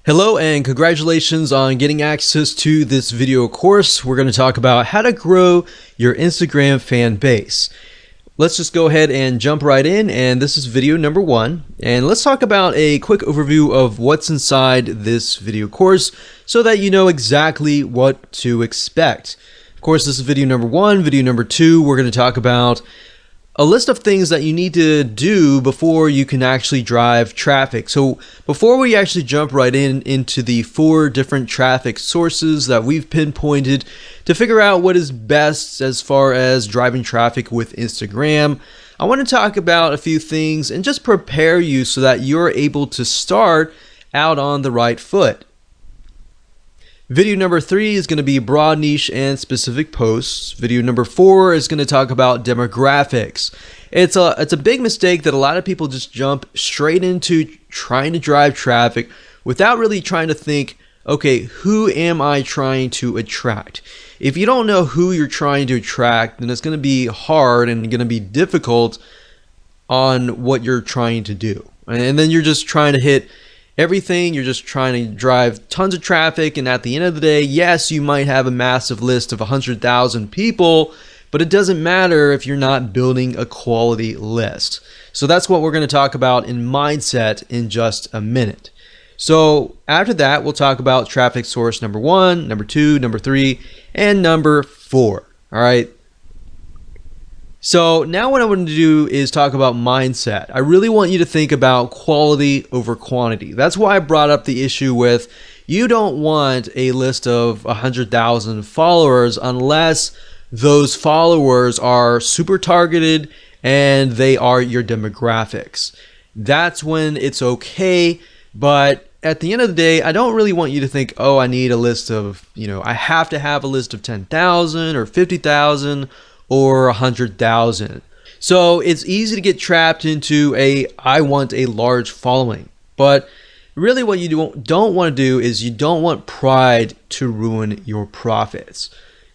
Hello and congratulations on getting access to this video course. We're going to talk about how to grow your Instagram fan base. Let's just go ahead and jump right in, and this is video number 1. And let's talk about a quick overview of what's inside this video course so that you know exactly what to expect. Of course, this is video number 1. Video number 2, we're going to talk about a list of things that you need to do before you can actually drive traffic. So before we actually jump right into the 4 different traffic sources that we've pinpointed to figure out what is best as far as driving traffic with Instagram, I want to talk about a few things and just prepare you so that you're able to start out on the right foot. Video number 3 is going to be broad niche and specific posts. Video number 4 is going to talk about demographics. It's a big mistake that a lot of people just jump straight into trying to drive traffic without really trying to think, okay, who am I trying to attract? If you don't know who you're trying to attract, then it's going to be hard and going to be difficult on what you're trying to do. And then you're just trying to hit everything. You're just trying to drive tons of traffic, and at the end of the day, yes, you might have a massive list of 100,000 people, but it doesn't matter if you're not building a quality list. So that's what we're going to talk about in mindset in just a minute. So after that, we'll talk about traffic source number 1, number 2, number 3, and number 4. All right. So now what I want to do is talk about mindset. I really want you to think about quality over quantity. That's why I brought up the issue with you don't want a list of 100,000 followers unless those followers are super targeted and they are your demographics. That's when it's okay. But at the end of the day, I don't really want you to think, oh, I need a list of, I have to have a list of 10,000 or 50,000 or 100,000. So it's easy to get trapped into I want a large following. But really what you don't want to do is you don't want pride to ruin your profits.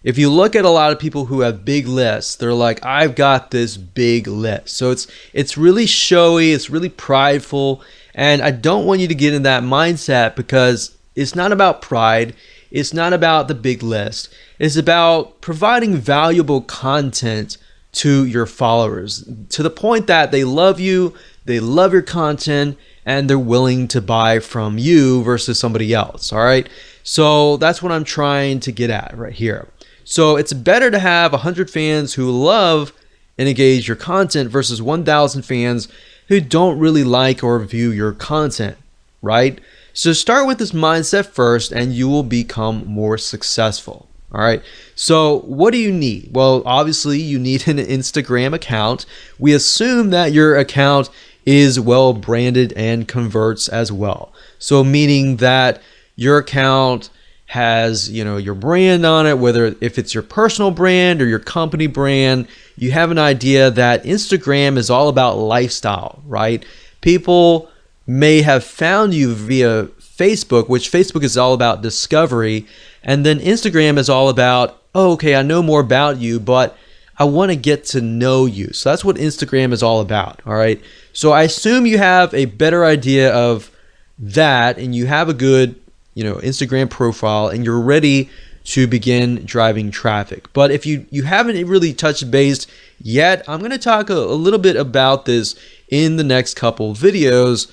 If you look at a lot of people who have big lists, they're like, I've got this big list. So it's really showy, it's really prideful, and I don't want you to get in that mindset because it's not about pride. It's not about the big list. It's about providing valuable content to your followers to the point that they love you, they love your content, and they're willing to buy from you versus somebody else. All right. So that's what I'm trying to get at right here. So it's better to have 100 fans who love and engage your content versus 1,000 fans who don't really like or view your content, right? So start with this mindset first and you will become more successful. All right. So what do you need? Well, obviously you need an Instagram account. We assume that your account is well branded and converts as well. So meaning that your account has, your brand on it, whether if it's your personal brand or your company brand, you have an idea that Instagram is all about lifestyle, right? People may have found you via Facebook, which Facebook is all about discovery, and then Instagram is all about, oh, okay, I know more about you, but I want to get to know you. So that's what Instagram is all about, all right? So I assume you have a better idea of that and you have a good, Instagram profile and you're ready to begin driving traffic. But if you haven't really touched base yet, I'm going to talk a little bit about this in the next couple videos.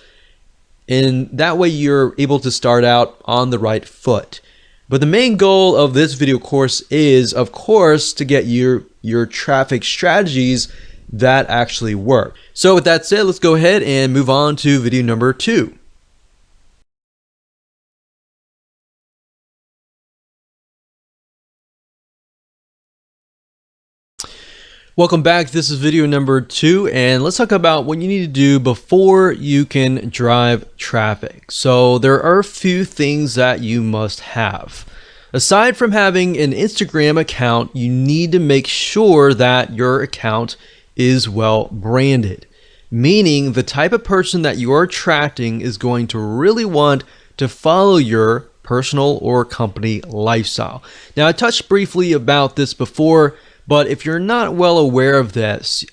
And that way you're able to start out on the right foot. But the main goal of this video course is, of course, to get your traffic strategies that actually work. So with that said, let's go ahead and move on to video number 2. Welcome back. This is video number 2, and let's talk about what you need to do before you can drive traffic. So there are a few things that you must have. Aside from having an Instagram account, you need to make sure that your account is well branded, meaning the type of person that you are attracting is going to really want to follow your personal or company lifestyle. Now, I touched briefly about this before, but if you're not well aware of this,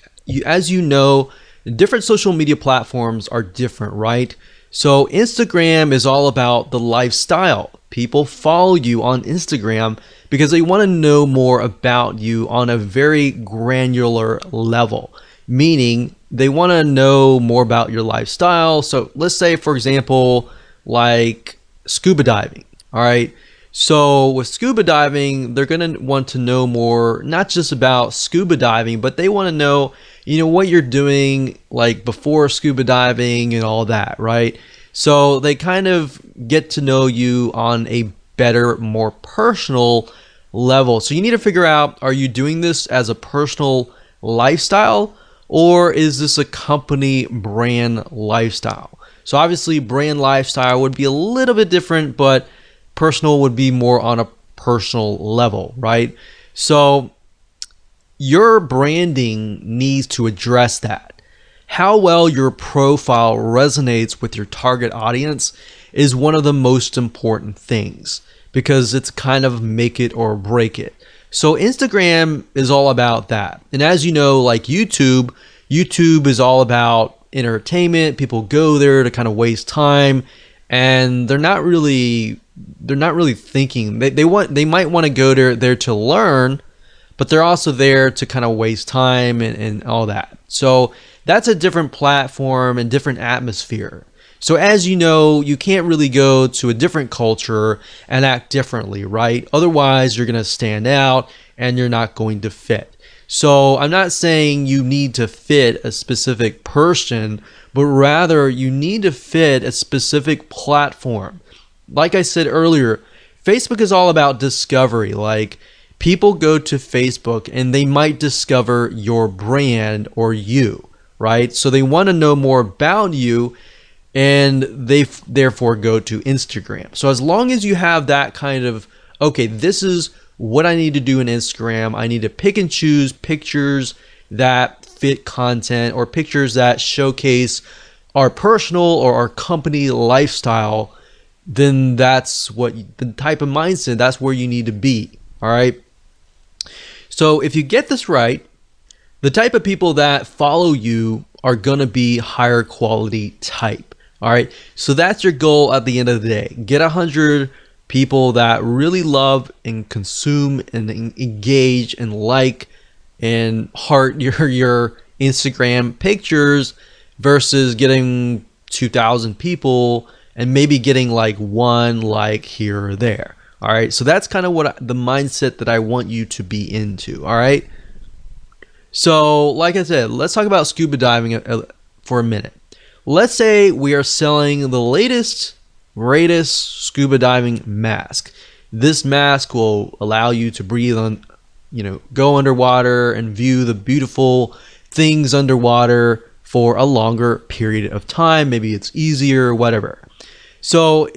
as you know, different social media platforms are different, right? So Instagram is all about the lifestyle. People follow you on Instagram because they want to know more about you on a very granular level, meaning they want to know more about your lifestyle. So let's say, for example, like scuba diving. All right. So with scuba diving, they're going to want to know more, not just about scuba diving, but they want to know, what you're doing like before scuba diving and all that, right? So they kind of get to know you on a better, more personal level. So you need to figure out, are you doing this as a personal lifestyle, or is this a company brand lifestyle? So obviously brand lifestyle would be a little bit different, but personal would be more on a personal level, right? So your branding needs to address that. How well your profile resonates with your target audience is one of the most important things, because it's kind of make it or break it. So Instagram is all about that. And as you know, like YouTube is all about entertainment. People go there to kind of waste time, and they're not really thinking. They might want to go there to learn, but they're also there to kind of waste time and all that. So that's a different platform and different atmosphere. So as you know, you can't really go to a different culture and act differently, right? Otherwise, you're going to stand out and you're not going to fit. So I'm not saying you need to fit a specific person, but rather you need to fit a specific platform. Like I said earlier, Facebook is all about discovery. Like, people go to Facebook and they might discover your brand or you, right? So they want to know more about you, and they therefore go to Instagram. So as long as you have that kind of, okay, this is what I need to do in Instagram. I need to pick and choose pictures that fit content, or pictures that showcase our personal or our company lifestyle, then that's what the type of mindset, that's where you need to be. All right. So if you get this right, the type of people that follow you are going to be higher quality type. All right. So that's your goal at the end of the day. Get 100 people that really love and consume and engage and like and heart your Instagram pictures, versus getting 2,000 people and maybe getting like one like here or there. All right. So that's kind of the mindset that I want you to be into. All right. So like I said, let's talk about scuba diving for a minute. Let's say we are selling the latest, greatest scuba diving mask. This mask will allow you to breathe on, go underwater and view the beautiful things underwater for a longer period of time. Maybe it's easier, whatever. So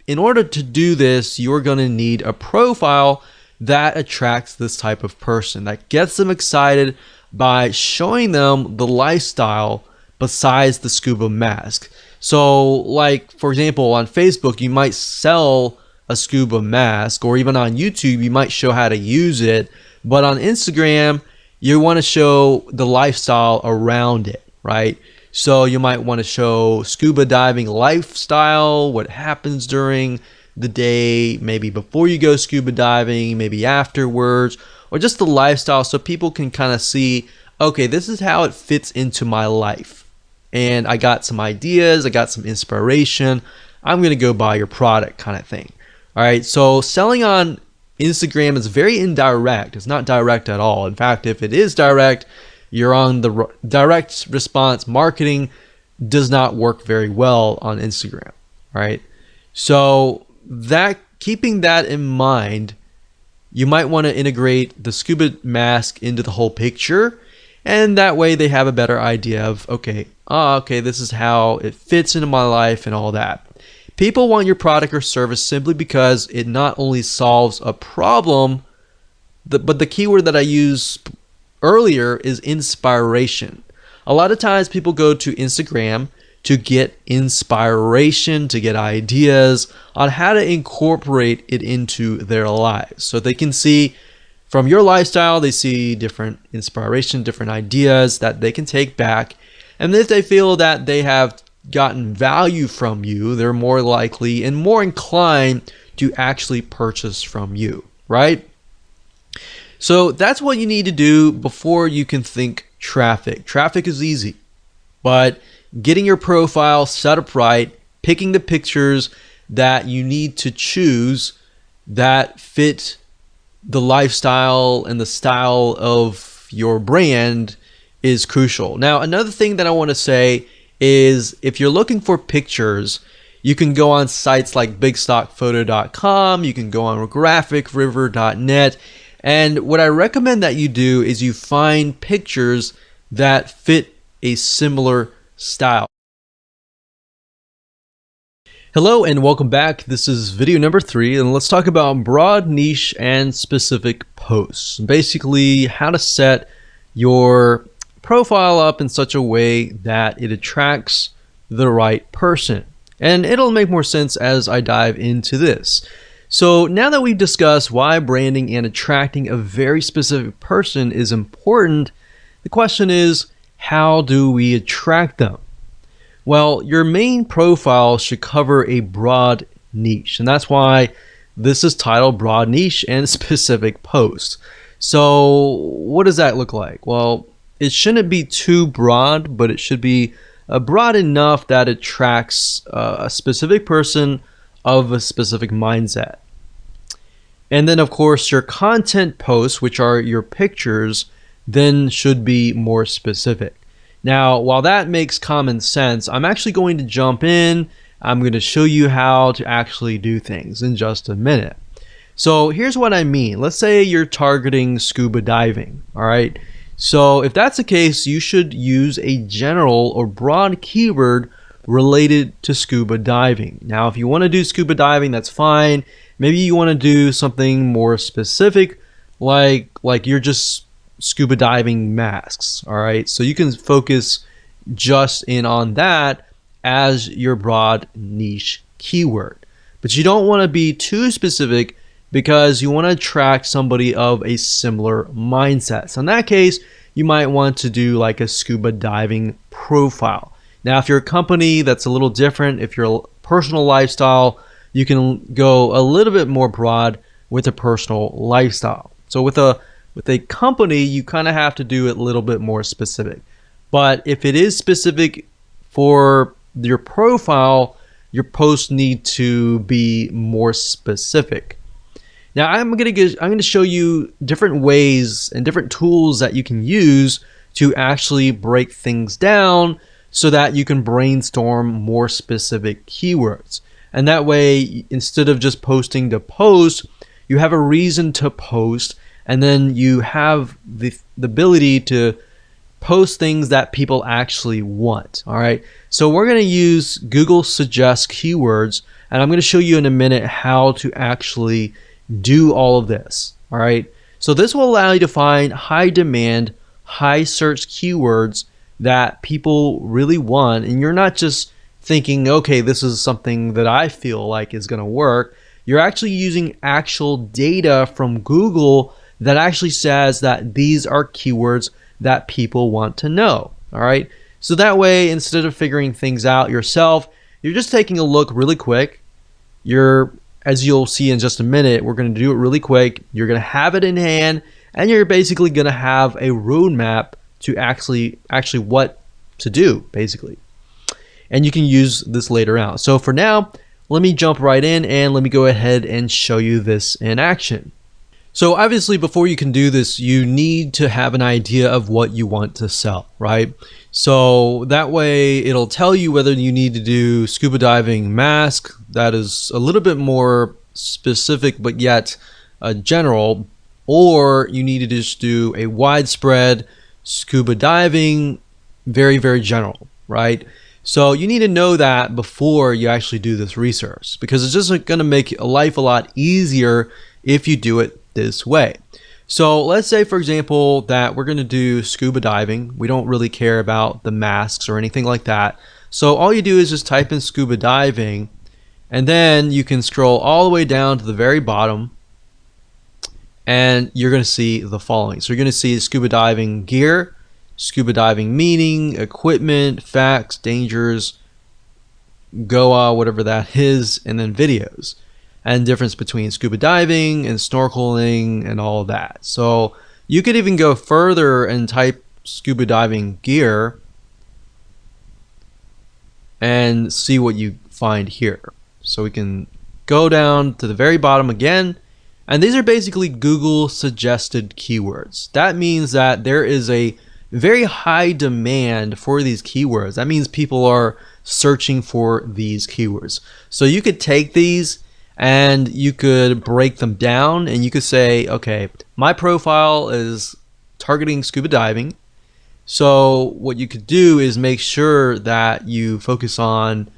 in order to do this, you're going to need a profile that attracts this type of person, that gets them excited by showing them the lifestyle besides the scuba mask. So like, for example, on Facebook, you might sell a scuba mask, or even on YouTube, you might show how to use it. But on Instagram, you want to show the lifestyle around it, right? So you might want to show scuba diving lifestyle, what happens during the day, maybe before you go scuba diving, maybe afterwards, or just the lifestyle, so people can kind of see, okay, this is how it fits into my life. And I got some ideas, I got some inspiration, I'm going to go buy your product, kind of thing. All right, so selling on Instagram is very indirect. It's not direct at all. In fact, if it is direct, you're on the direct response marketing does not work very well on Instagram, right? So keeping that in mind, you might want to integrate the scuba mask into the whole picture, and that way they have a better idea of, okay, this is how it fits into my life and all that. People want your product or service simply because it not only solves a problem, but the keyword that I used earlier is inspiration. A lot of times people go to Instagram to get inspiration, to get ideas on how to incorporate it into their lives. So they can see from your lifestyle, they see different inspiration, different ideas that they can take back. And if they feel that they have gotten value from you, they're more likely and more inclined to actually purchase from you, right? So that's what you need to do before you can think traffic. Traffic is easy, but getting your profile set up right, picking the pictures that you need to choose that fit the lifestyle and the style of your brand is crucial. Now, another thing that I want to say is if you're looking for pictures, you can go on sites like bigstockphoto.com, you can go on graphicriver.net, and what I recommend that you do is you find pictures that fit a similar style. Hello and welcome back. This is video number 3, and let's talk about broad, niche, and specific posts. Basically, how to set your profile up in such a way that it attracts the right person. And it'll make more sense as I dive into this. So now that we've discussed why branding and attracting a very specific person is important, the question is, how do we attract them? Well, your main profile should cover a broad niche, and that's why this is titled Broad Niche and Specific Post. So what does that look like? Well, it shouldn't be too broad, but it should be broad enough that it attracts a specific person of a specific mindset. And then, of course, your content posts, which are your pictures, then should be more specific. Now, while that makes common sense, I'm actually going to jump in. I'm going to show you how to actually do things in just a minute. So here's what I mean. Let's say you're targeting scuba diving, all right? So if that's the case, you should use a general or broad keyword related to scuba diving. Now, if you want to do scuba diving, that's fine. Maybe you want to do something more specific, like you're just scuba diving masks, all right? So you can focus just in on that as your broad niche keyword. But you don't want to be too specific because you want to attract somebody of a similar mindset. So in that case, you might want to do like a scuba diving profile. Now, if you're a company, that's a little different. If you're a personal lifestyle, you can go a little bit more broad with a personal lifestyle. So with a company, you kind of have to do it a little bit more specific. But if it is specific for your profile, your posts need to be more specific. Now, I'm going to show you different ways and different tools that you can use to actually break things down so that you can brainstorm more specific keywords. And that way, instead of just posting to post, you have a reason to post, and then you have the ability to post things that people actually want. All right. So we're going to use Google Suggest keywords, and I'm going to show you in a minute how to actually do all of this. All right. So this will allow you to find high demand, high search keywords that people really want, and you're not just thinking, okay, this is something that I feel like is going to work. You're actually using actual data from Google that actually says that these are keywords that people want to know. All right. So that way, instead of figuring things out yourself, you're just taking a look really quick. As you'll see in just a minute, we're going to do it really quick. You're going to have it in hand, and you're basically going to have a roadmap to actually what to do, basically. And you can use this later out. So for now, let me jump right in and let me go ahead and show you this in action. So obviously, before you can do this, you need to have an idea of what you want to sell, right? So that way it'll tell you whether you need to do scuba diving mask that is a little bit more specific but yet general, or you need to just do a widespread scuba diving, very, very general, right? So you need to know that before you actually do this research, because it's just going to make life a lot easier if you do it this way. So let's say, for example, that we're going to do scuba diving. We don't really care about the masks or anything like that. So all you do is just type in scuba diving, and then you can scroll all the way down to the very bottom, and you're going to see the following. So you're going to see scuba diving gear, scuba diving meaning, equipment, facts, dangers, Goa, whatever that is, and then videos, and difference between scuba diving and snorkeling and all of that. So you could even go further and type scuba diving gear and see what you find here. So we can go down to the very bottom again, and these are basically Google suggested keywords. That means that there is a very high demand for these keywords. That means people are searching for these keywords. So you could take these and you could break them down, and you could say, okay, my profile is targeting scuba diving. So what you could do is make sure that you focus on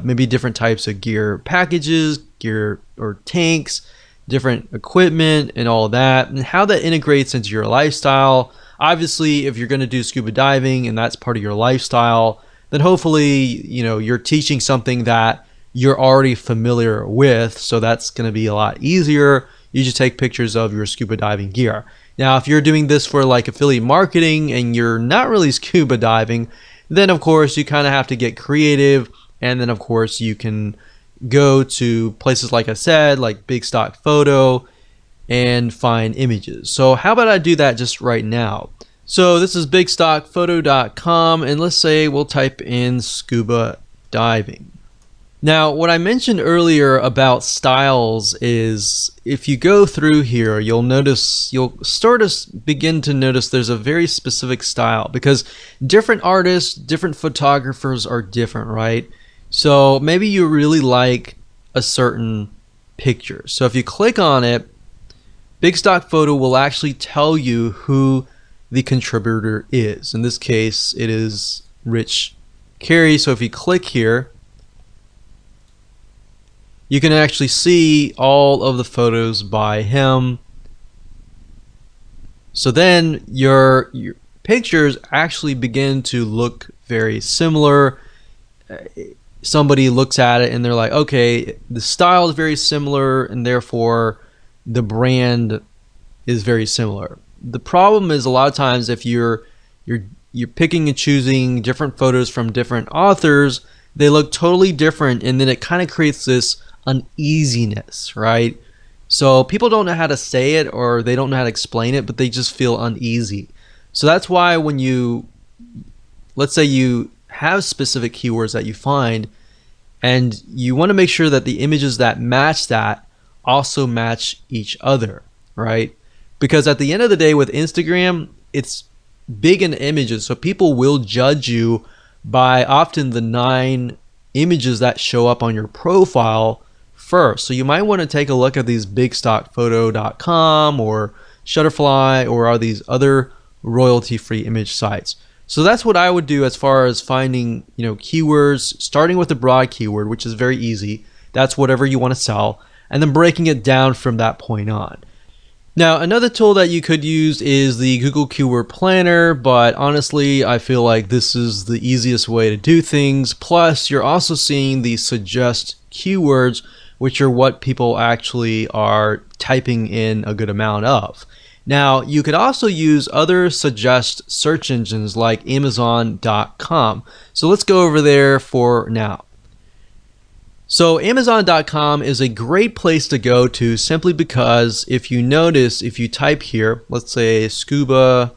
maybe different types of gear packages, gear or tanks, different equipment and all that, and how that integrates into your lifestyle. Obviously, if you're going to do scuba diving and that's part of your lifestyle, then hopefully, you're teaching something that you're already familiar with. So that's going to be a lot easier. You just take pictures of your scuba diving gear. Now, if you're doing this for like affiliate marketing and you're not really scuba diving, then of course you kind of have to get creative. And then of course you can go to places like I said, like Big Stock Photo, and find images. So how about I do that just right now? So this is bigstockphoto.com, and let's say we'll type in scuba diving. Now, what I mentioned earlier about styles is if you go through here, you'll start to begin to notice there's a very specific style, because different artists, different photographers are different, right? So maybe you really like a certain picture. So if you click on it, Big Stock Photo will actually tell you who the contributor is. In this case, it is Rich Carey. So if you click here, you can actually see all of the photos by him. So then your pictures actually begin to look very similar. Somebody looks at it and they're like, okay, the style is very similar, and therefore the brand is very similar. The problem is a lot of times if you're picking and choosing different photos from different authors, they look totally different, and then it kind of creates this uneasiness, right? So people don't know how to say it, or they don't know how to explain it, but they just feel uneasy. So that's why when let's say you have specific keywords that you find, and you want to make sure that the images that match that also match each other, right? Because at the end of the day with Instagram, it's big in images, so people will judge you by often the 9 images that show up on your profile first. So you might want to take a look at these bigstockphoto.com or Shutterfly or are these other royalty-free image sites. So that's what I would do as far as finding, keywords, starting with the broad keyword, which is very easy. That's whatever you want to sell, and then breaking it down from that point on. Now, another tool that you could use is the Google Keyword Planner, but honestly, I feel like this is the easiest way to do things. Plus, you're also seeing the suggest keywords, which are what people actually are typing in a good amount of. Now, you could also use other suggest search engines like Amazon.com. So let's go over there for now. So Amazon.com is a great place to go to simply because if you notice, if you type here, let's say scuba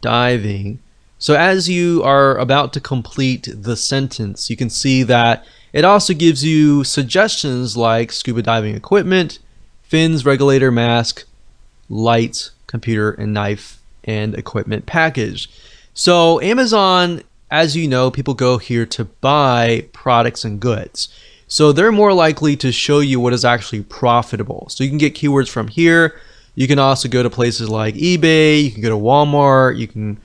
diving. So as you are about to complete the sentence, you can see that it also gives you suggestions like scuba diving equipment, fins, regulator, mask, light, computer, and knife and equipment package. So Amazon, as you know, people go here to buy products and goods. So they're more likely to show you what is actually profitable. So you can get keywords from here. You can also go to places like eBay. You can go to Walmart. You can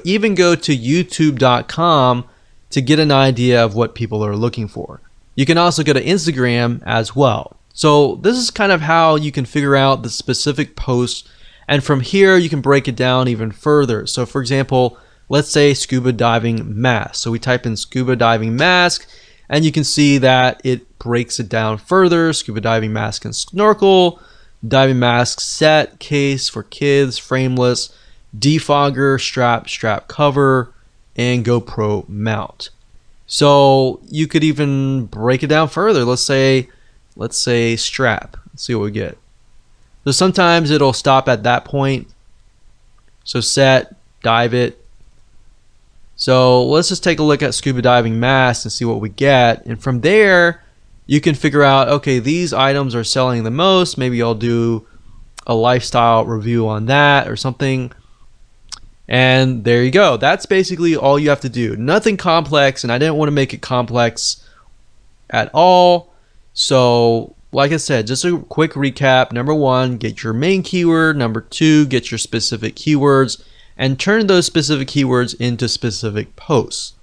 even go to YouTube.com to get an idea of what people are looking for. You can also go to Instagram as well. So this is kind of how you can figure out the specific post, and from here you can break it down even further. So for example, let's say scuba diving mask. So we type in scuba diving mask, and you can see that it breaks it down further. Scuba diving mask and snorkel, diving mask set, case for kids, frameless, defogger, strap cover, and GoPro mount. So you could even break it down further. Let's say strap. Let's see what we get. So sometimes it'll stop at that point. So set, dive it. So let's just take a look at scuba diving mask and see what we get. And from there, you can figure out, okay, these items are selling the most. Maybe I'll do a lifestyle review on that or something. And there you go. That's basically all you have to do. Nothing complex, and I didn't want to make it complex at all. So like I said, just a quick recap. Number 1, get your main keyword. Number 2, get your specific keywords and turn those specific keywords into specific posts.